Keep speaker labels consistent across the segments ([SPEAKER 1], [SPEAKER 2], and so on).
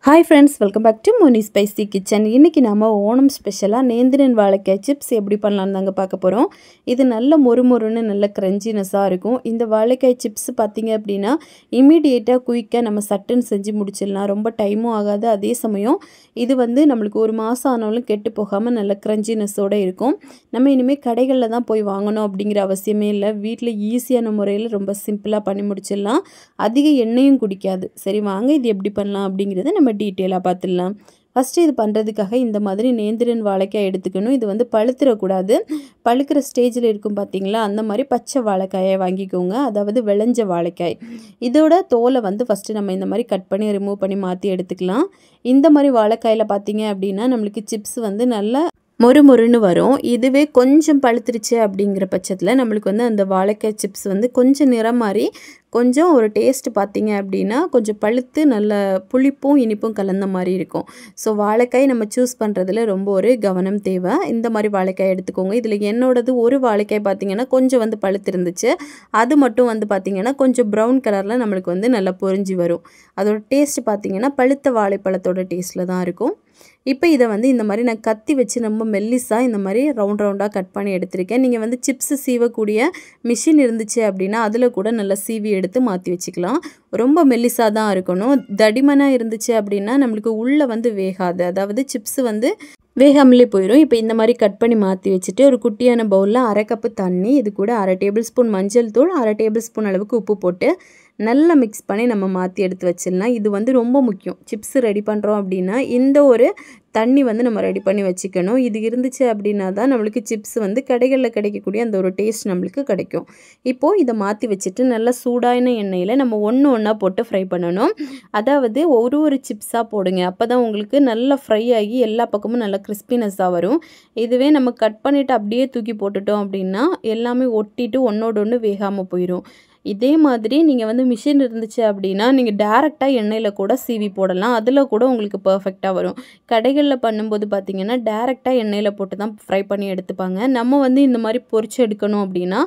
[SPEAKER 1] Hi friends, welcome back to Moni Spicy Kitchen. இன்னைக்கு நாம ஓணம் ஸ்பெஷலா நேந்திரன் வாழைக்காய் சிப்ஸ் எப்படி பண்ணலாம்னு தாங்க பார்க்க போறோம். இது நல்ல மொறுமொறுன்னு நல்ல கிரன்ச்சினஸா இருக்கும். இந்த வாழைக்காய் சிப்ஸ் பாத்தீங்க அப்படினா இமிடியேட்டா குயிக்கா நம்ம சட்டுன்னு செஞ்சு முடிச்சிடலாம். ரொம்ப டைமும் ஆகாது. அதே சமயம் இது வந்து நமக்கு ஒரு மாசம் ஆனாலும் கெட்டு போகாம நல்ல கிரன்ச்சினஸோட இருக்கும். நம்ம இனிமே கடைகள்ல தான் போய் வாங்கணும் அப்படிங்கிற அவசியமே இல்ல. வீட்ல ஈஸியான முறையில் ரொம்ப சிம்பிளா பண்ணி முடிச்சிடலாம். அதிக எண்ணெயும் குடிக்காது. சரி வாங்க இது எப்படி பண்ணலாம் அப்படிங்கறத நம்ம டீடைலா பார்த்துடலாம். ஃபர்ஸ்ட் இது பண்றதுக்காக இந்த மாதிரி நேந்திரன் வாழைக்காய் எடுத்துக்கணும். இது வந்து பழுத்துற கூடாது. பழுக்கிற ஸ்டேஜ்ல இருக்கும் பாத்தீங்களா, அந்த மாதிரி பச்சை வாழைக்காயை வாங்கிக்கோங்க. அதாவது விளைஞ்ச வாழைக்காய். இதோட தோலை வந்து ஃபர்ஸ்ட் நம்ம இந்த மாதிரி கட் பண்ணி ரிமூவ் பண்ணி மாத்தி எடுத்துக்கலாம். இந்த மாதிரி வாழைக்காயில பாத்தீங்க அப்படினா நமக்கு சிப்ஸ் வந்து நல்ல மொறுமொறுன்னு வரும். இதுவே கொஞ்சம் பழுத்துருச்சு அப்படிங்கிற பட்சத்தில் நம்மளுக்கு வந்து அந்த வாழைக்காய் சிப்ஸ் வந்து கொஞ்சம் நிறம் மாதிரி கொஞ்சம் ஒரு டேஸ்ட் பார்த்தீங்க அப்படின்னா கொஞ்சம் பழுத்து நல்ல புளிப்பும் இனிப்பும் கலந்த மாதிரி இருக்கும். ஸோ வாழைக்காய் நம்ம சூஸ் பண்ணுறதுல ரொம்ப ஒரு கவனம் தேவை. இந்த மாதிரி வாழைக்காய் எடுத்துக்கோங்க. இதில் என்னோடது ஒரு வாழைக்காய் பார்த்தீங்கன்னா கொஞ்சம் வந்து பழுத்து இருந்துச்சு. அது மட்டும் வந்து பார்த்தீங்கன்னா கொஞ்சம் ப்ரௌன் கலரில் நம்மளுக்கு வந்து நல்லா பொரிஞ்சு வரும். அதோட டேஸ்ட் பார்த்தீங்கன்னா பழுத்த வாழைப்பழத்தோட டேஸ்ட்டில் தான் இருக்கும். இப்போ இதை வந்து இந்த மாதிரி நான் கத்தி வச்சு ரொம்ப மெல்லிஸாக இந்த மாதிரி ரவுண்டாக கட் பண்ணி எடுத்திருக்கேன். நீங்கள் வந்து சிப்ஸு சீவக்கூடிய மிஷின் இருந்துச்சு அப்படின்னா அதில் கூட நல்லா சீவி எடுத்து மாற்றி வச்சுக்கலாம். ரொம்ப மெல்லிஸாக தான் இருக்கணும். தடிமனாக இருந்துச்சு அப்படின்னா நம்மளுக்கு உள்ளே வந்து வேகாது. அதாவது சிப்ஸு வந்து வேகாமலே போயிடும். இப்போ இந்த மாதிரி கட் பண்ணி மாற்றி வச்சுட்டு ஒரு குட்டியான பவுலில் 1/2 கப்பு தண்ணி, இது கூட 1/2 டேபிள் ஸ்பூன் மஞ்சள் தூள், 1/2 டேபிள் ஸ்பூன் அளவுக்கு உப்பு போட்டு நல்லா மிக்ஸ் பண்ணி நம்ம மாற்றி எடுத்து வச்சிடலாம். இது வந்து ரொம்ப முக்கியம். சிப்ஸ் ரெடி பண்ணுறோம் அப்படின்னா இந்த ஒரு தண்ணி வந்து நம்ம ரெடி பண்ணி வச்சுக்கணும். இது இருந்துச்சு அப்படின்னா தான் நம்மளுக்கு சிப்ஸ் வந்து கடைகளில் கிடைக்கக்கூடிய அந்த ஒரு டேஸ்ட் நம்மளுக்கு கிடைக்கும். இப்போது இதை மாற்றி வச்சுட்டு நல்லா சூடான எண்ணெயில் நம்ம ஒன்று ஒன்றா போட்டு ஃப்ரை பண்ணணும். அதாவது ஒரு சிப்ஸாக போடுங்க. அப்போ தான் உங்களுக்கு நல்லா ஃப்ரை ஆகி எல்லா பக்கமும் நல்லா கிறிஸ்பினஸ்ஸாக வரும். இதுவே நம்ம கட் பண்ணிவிட்டு அப்படியே தூக்கி போட்டுட்டோம் அப்படின்னா எல்லாமே ஒட்டிட்டு ஒன்றோடு ஒன்று வேகாமல் போயிடும். இதே மாதிரி நீங்கள் வந்து மிஷின் இருந்துச்சு அப்படின்னா நீங்கள் டேரெக்டாக எண்ணெயில் கூட சீவி போடலாம். அதில் கூட உங்களுக்கு பர்ஃபெக்டாக வரும். கடைகளில் பண்ணும்போது பார்த்தீங்கன்னா டேரெக்டாக எண்ணெயில் போட்டு தான் ஃப்ரை பண்ணி எடுத்துப்பாங்க. நம்ம வந்து இந்த மாதிரி பொரிச்சு எடுக்கணும் அப்படின்னா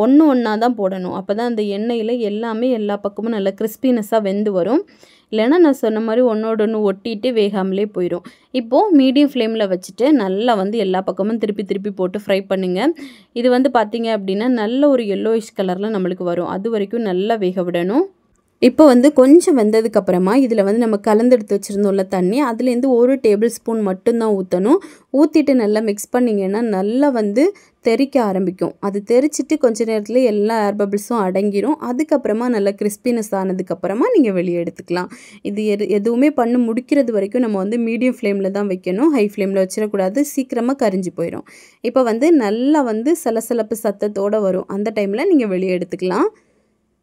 [SPEAKER 1] ஒன்று ஒன்றா தான் போடணும். அப்போ தான் அந்த எண்ணெயில் எல்லாமே எல்லா பக்கமும் நல்லா கிறிஸ்பினஸ்ஸாக வெந்து வரும். இல்லைன்னா நான் சொன்ன மாதிரி ஒன்றோடு ஒன்று ஒட்டிட்டு வேகாமலே போயிடும். இப்போது மீடியம் ஃப்ளேமில் வச்சுட்டு நல்லா வந்து எல்லா பக்கமும் திருப்பி போட்டு ஃப்ரை பண்ணுங்கள். இது வந்து பார்த்தீங்க அப்படின்னா நல்ல ஒரு yellowish கலரில் நம்மளுக்கு வரும். அது வரைக்கும் நல்லா வேக விடணும். இப்போ வந்து கொஞ்சம் வெந்ததுக்கப்புறமா இதில் வந்து நம்ம கலந்தெடுத்து வச்சுருந்தோம்ல தண்ணி, அதுலேருந்து 1 டேபிள் ஸ்பூன் மட்டும்தான் ஊற்றணும். ஊற்றிட்டு நல்லா மிக்ஸ் பண்ணிங்கன்னா நல்லா வந்து தெறிக்க ஆரம்பிக்கும். அது தெறிச்சிட்டு கொஞ்ச நேரத்தில் எல்லா ஏர் பபிள்ஸும் அடங்கிரும். அதுக்கப்புறமா நல்லா கிறிஸ்பினஸ் ஆனதுக்கப்புறமா நீங்கள் வெளியே எடுத்துக்கலாம். இது எதுவுமே பண்ணி முடிக்கிறது வரைக்கும் நம்ம வந்து மீடியம் ஃப்ளேமில் தான் வைக்கணும். ஹை ஃப்ளேமில் வச்சிடக்கூடாது. சீக்கிரமாக கரிஞ்சு போயிடும். இப்போ வந்து நல்லா வந்து சலசலப்பு சத்தத்தோடு வரும். அந்த டைமில் நீங்கள் வெளியே எடுத்துக்கலாம்.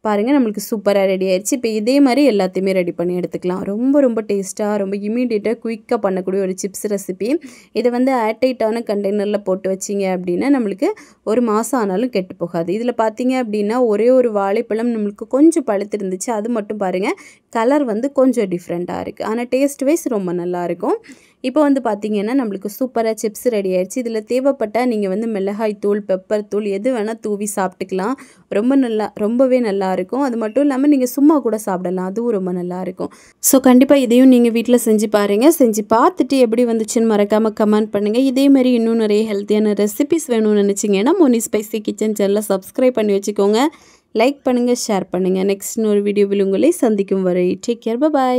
[SPEAKER 1] பாருங்கள் நம்மளுக்கு சூப்பராக ரெடி ஆயிடுச்சு. இப்போ இதே மாதிரி எல்லாத்தையுமே ரெடி பண்ணி எடுத்துக்கலாம். ரொம்ப டேஸ்ட்டாக ரொம்ப இமீடியட்டாக குயிக்காக பண்ணக்கூடிய ஒரு சிப்ஸ் ரெசிபி. இதை வந்து ஏர்டைட்டான கண்டெய்னரில் போட்டு வச்சிங்க அப்படின்னா நம்மளுக்கு ஒரு மாதம் ஆனாலும் கெட்டு போகாது. இதில் பார்த்தீங்க அப்படின்னா ஒரே ஒரு வாழைப்பழம் நம்மளுக்கு கொஞ்சம் பழுத்து இருந்துச்சு. அது மட்டும் பாருங்கள் கலர் வந்து கொஞ்சம் டிஃப்ரெண்ட்டாக இருக்குது. ஆனால் டேஸ்ட் வைஸ் ரொம்ப நல்லாயிருக்கும். இப்போ வந்து பார்த்தீங்கன்னா நம்மளுக்கு சூப்பராக சிப்ஸ் ரெடி ஆயிடுச்சு. இதில் தேவைப்பட்டால் நீங்கள் வந்து மிளகாய் தூள், பெப்பர் தூள் எது வேணால் தூவி சாப்பிட்டுக்கலாம். ரொம்பவே நல்லாயிருக்கும். அது மட்டும் இல்லாமல் நீங்கள் சும்மா கூட சாப்பிடலாம். அதுவும் ரொம்ப நல்லாயிருக்கும். ஸோ கண்டிப்பாக இதையும் நீங்கள் வீட்டில் செஞ்சு பாருங்கள். செஞ்சு பார்த்துட்டு எப்படி வந்துச்சுன்னு மறக்காமல் கமெண்ட் பண்ணுங்கள். இதேமாதிரி இன்னும் நிறைய ஹெல்த்தியான ரெசிபிஸ் வேணும்னு நினச்சிங்கன்னா மோனி ஸ்பைசி கிச்சன் சேனலை சப்ஸ்கிரைப் பண்ணி வச்சுக்கோங்க. லைக் பண்ணுங்கள், ஷேர் பண்ணுங்கள். நெக்ஸ்ட் ஒரு வீடியோவில் உங்களை சந்திக்கும் வரை டேக் கேர், பை.